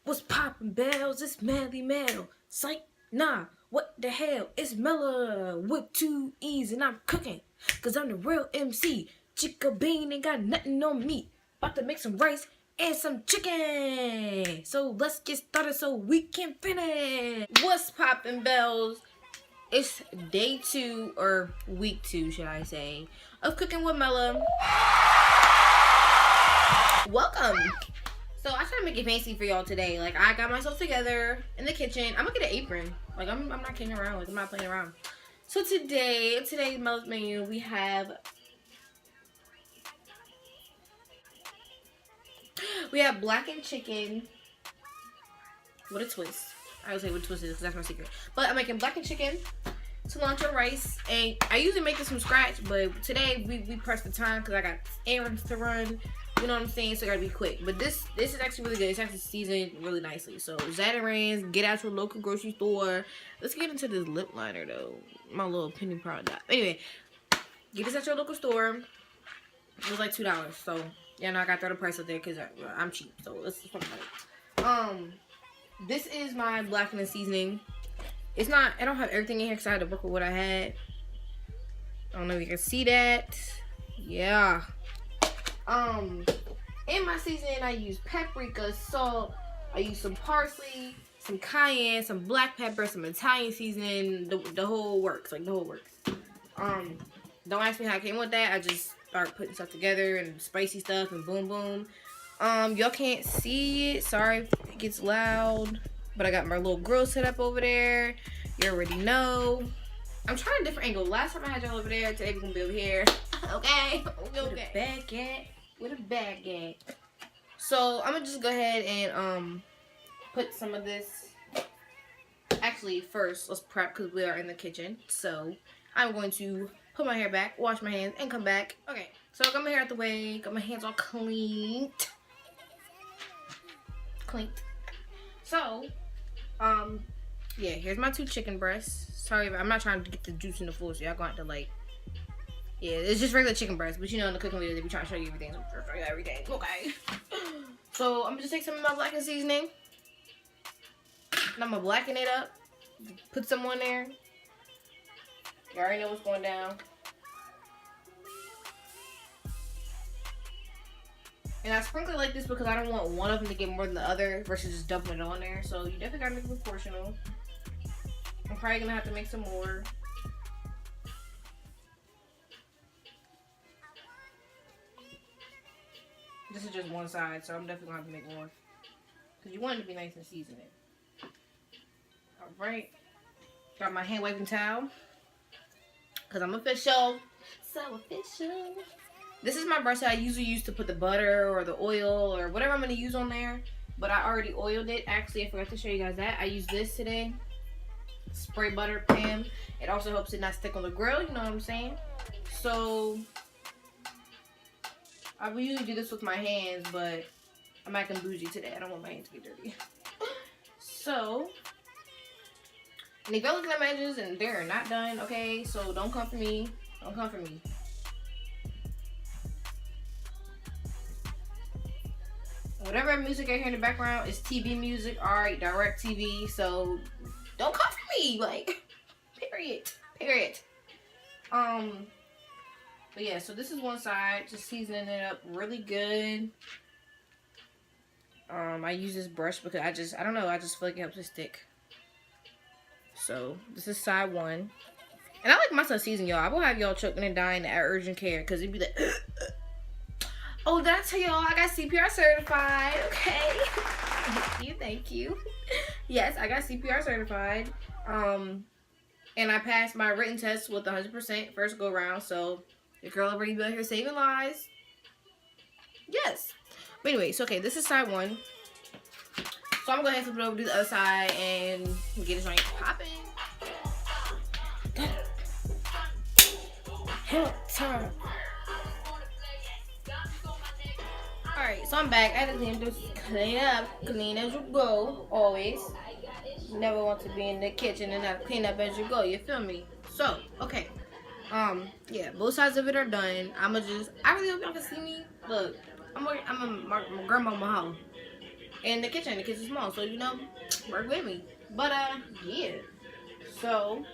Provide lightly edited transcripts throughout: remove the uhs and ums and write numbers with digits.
What's poppin' bells? It's Melly Mel. Psych, nah, what the hell? It's Meela with 2 E's and I'm cooking. Cause I'm the real MC. Chica bean ain't got nothing on me. About to make some rice and some chicken. So let's get started so we can finish. What's poppin' bells? It's day 2 or week 2, should I say, of cooking with Meela. Welcome. So I try to make it fancy for y'all today. Like, I got myself together in the kitchen. I'm gonna get an apron. Like, I'm not kidding around. Like, I'm not playing around. So today's Mella's menu, we have blackened chicken with a twist. I would say what twist is because that's my secret. But I'm making blackened chicken, cilantro rice, and I usually make this from scratch, but today we pressed the time because I got errands to run. You know what I'm saying? So I gotta be quick. But this is actually really good. It's actually seasoned really nicely. So Zatarans, get out to a local grocery store. Let's get into this lip liner though. My little penny product. Anyway, get this at your local store. It was like $2. So yeah, no, I got 30 price up there because I'm cheap. So let's just talk about it. This is my blackened seasoning. It's not. I don't have everything in here because I had to work with what I had. I don't know if you can see that. Yeah. In my seasoning, I use paprika, salt, I use some parsley, some cayenne, some black pepper, some Italian seasoning, the whole works, like the whole works. Don't ask me how I came with that. I just start putting stuff together and spicy stuff and boom, boom. Y'all can't see it. Sorry if it gets loud, but I got my little grill set up over there. You already know. I'm trying a different angle. Last time I had y'all over there, today we're gonna be over here. Okay. With a bag at. With a bag at. So I'm gonna just go ahead and put some of this. Actually, first let's prep because we are in the kitchen. So I'm going to put my hair back, wash my hands, and come back. Okay. So I got my hair out the way, got my hands all cleaned. So, yeah, here's my 2 chicken breasts. Sorry, I'm not trying to get the juice in the floor, so y'all gonna have to like, yeah, it's just regular chicken breasts. But you know, in the cooking video, they be trying to show you everything. So I'm trying to show you everything. Okay. So I'm gonna just take some of my blackened seasoning, and I'm gonna blacken it up. Put some on there. You already know what's going down. And I sprinkle it like this because I don't want one of them to get more than the other versus just dumping it on there. So you definitely gotta make it proportional. I'm probably gonna have to make some more. This is just one side, so I'm definitely gonna have to make more. Because you want it to be nice and seasoned. Alright. Got my hand wiping towel. Because I'm official. So official. This is my brush that I usually use to put the butter or the oil or whatever I'm going to use on there. But I already oiled it. Actually, I forgot to show you guys that. I used this today. Spray butter pan. It also helps it not stick on the grill. You know what I'm saying? So, I would usually do this with my hands, but I'm acting bougie today. I don't want my hands to be dirty. So, and if y'all looking at my edges and they're not done, okay? So, don't come for me. Don't come for me. Whatever music I hear in the background is TV music, alright, direct TV, so don't come for me, like, period. But yeah, so this is one side, just seasoning it up really good. I use this brush because I don't know, I just feel like it helps it stick. So, this is side 1. And I like my stuff seasoned, y'all. I will have y'all choking and dying at urgent care because it'd be like, oh, did I tell y'all I got CPR certified? Okay. Thank you. Yes, I got CPR certified. And I passed my written test with 100% first go round. So the girl already be out here saving lives. Yes. But anyway, so okay, this is side 1. So I'm gonna go ahead and flip it over to the other side and get this joint popping. Help time. Alright, so I'm back. I had to just clean up. Clean as you go, always. You never want to be in the kitchen and not clean up as you go, you feel me? So, okay. Yeah, both sides of it are done. I really hope y'all can see me. Look, I'm a grandma house. in the kitchen. The kitchen's small, so you know, work with me. But yeah. So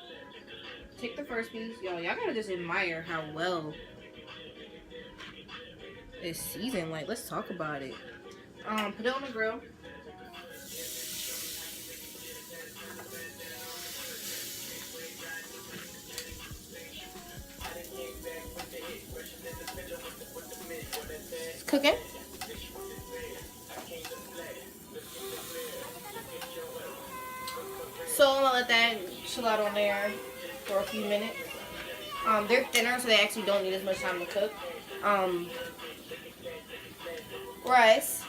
take the first piece, y'all gotta just admire how well it's seasoned. Like, let's talk about it. Put it on the grill. It's cooking. So I'm gonna let that chill out on there for a few minutes. They're thinner, so they actually don't need as much time to cook. Rice.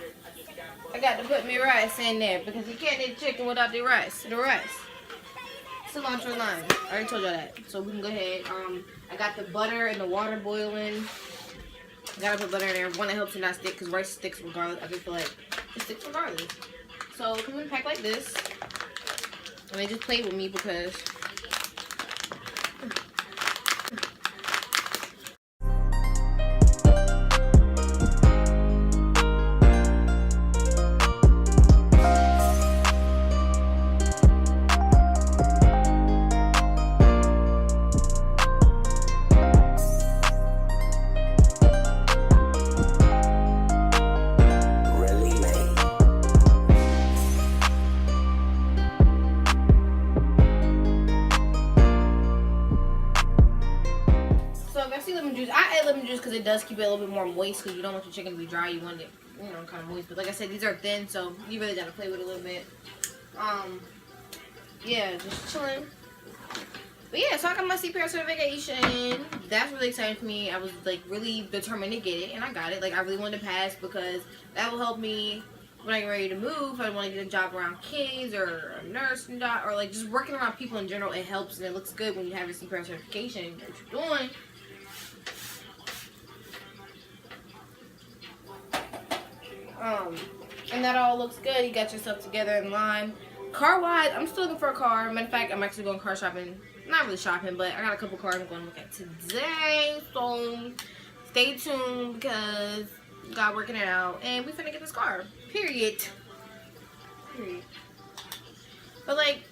I got to put me rice in there because you can't eat chicken without the rice. Cilantro lime. I already told y'all that. So we can go ahead. I got the butter and the water boiling. Gotta put butter in there. One that helps it not stick because rice sticks regardless. I just feel like it sticks regardless. So it comes in a pack like this. And they just played with me because I add lemon juice because it does keep it a little bit more moist because you don't want your chicken to be dry. You want it, you know, kind of moist. But like I said, these are thin, so you really gotta play with it a little bit. Yeah, just chilling. But yeah, so I got my CPR certification. That's really exciting for me. I was like really determined to get it, and I got it. Like I really wanted to pass because that will help me when I get ready to move. I want to get a job around kids or a nursing job or like just working around people in general. It helps and it looks good when you have your CPR certification. You know what you're doing. And that all looks good. You got yourself together in line. Car wise, I'm still looking for a car. Matter of fact, I'm actually going car shopping. Not really shopping, but I got a couple cars I'm going to look at today. So stay tuned because God working it out. And we finna get this car. Period. But like,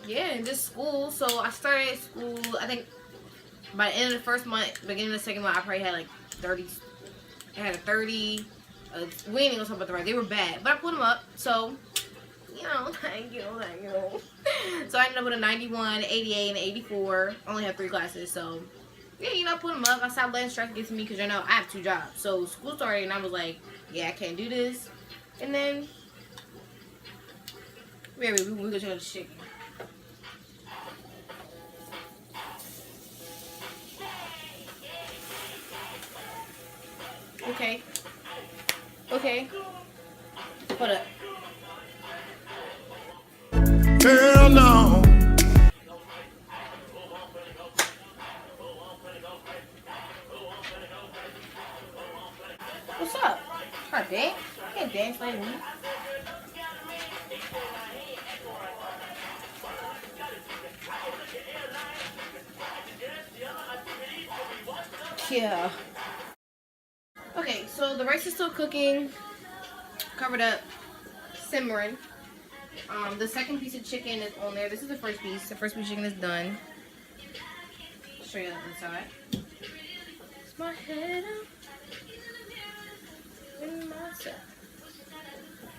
yeah, just school. So I started school, I think by the end of the first month, beginning of the second month, I probably had like 30. I had a 30. We ain't even gonna talk about the rice. They were bad, but I put them up. So, you know, thank you. So I ended up with a 91, 88, and 84. Only had 3 classes, so yeah, you know, I put them up. I stopped letting stress get to me because you know I have 2 jobs. So school started, and I was like, yeah, I can't do this. And then, we go check out the chicken. Okay. Hold up. Girl, no. What's up? Her dance? I can't dance like me. Yeah. Okay, so the rice is still cooking, covered up, simmering. The second piece of chicken is on there. This is the first piece. The first piece of chicken is done. Show you the inside. It's my head up in my set.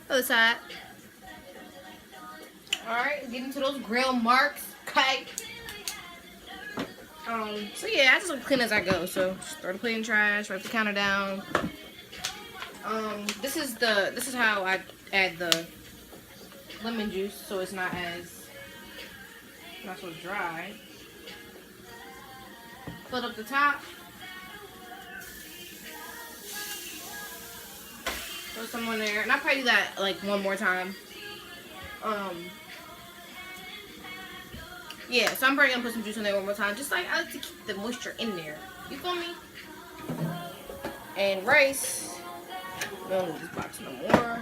Other side. Alright, getting to those grill marks. Okay. So yeah, I just like clean as I go. So just throw the plate in trash, wipe the counter down. This is how I add the lemon juice so it's not so dry. Fill up the top. Throw some on there. And I'll probably do that like one more time. Yeah, so I'm probably gonna put some juice in there one more time. Just like I like to keep the moisture in there. You feel me? And rice. We don't need this box no more.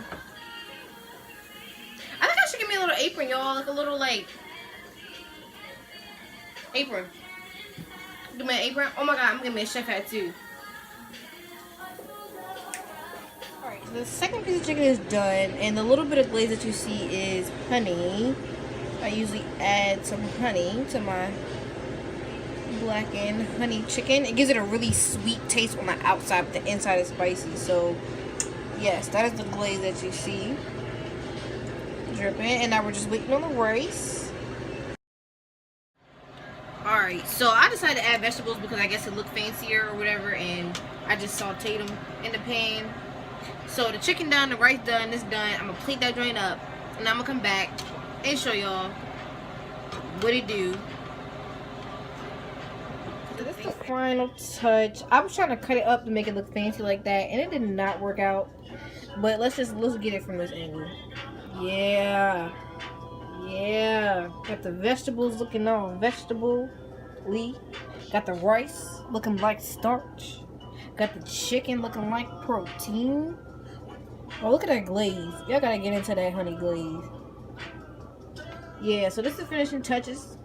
I think I should give me a little apron, y'all. Like a little like apron. Give me an apron. Oh my god, I'm gonna give me a chef hat too. Alright, The second piece of chicken is done, and the little bit of glaze that you see is honey. I usually add some honey to my blackened honey chicken. It gives it a really sweet taste on the outside, but the inside is spicy. So, yes, that is the glaze that you see dripping. And now we're just waiting on the rice. Alright, so I decided to add vegetables because I guess it looked fancier or whatever, and I just sauteed them in the pan. So the chicken done, the rice done, this done. I'm gonna plate that joint up, and I'm gonna come back and show y'all what it do. So this is the final touch. I was trying to cut it up to make it look fancy like that, and it did not work out. But let's get it from this angle. Yeah. Got the vegetables looking all vegetable-y. Got the rice looking like starch. Got the chicken looking like protein. Oh, look at that glaze. Y'all gotta get into that honey glaze. Yeah, so this is the finishing touches.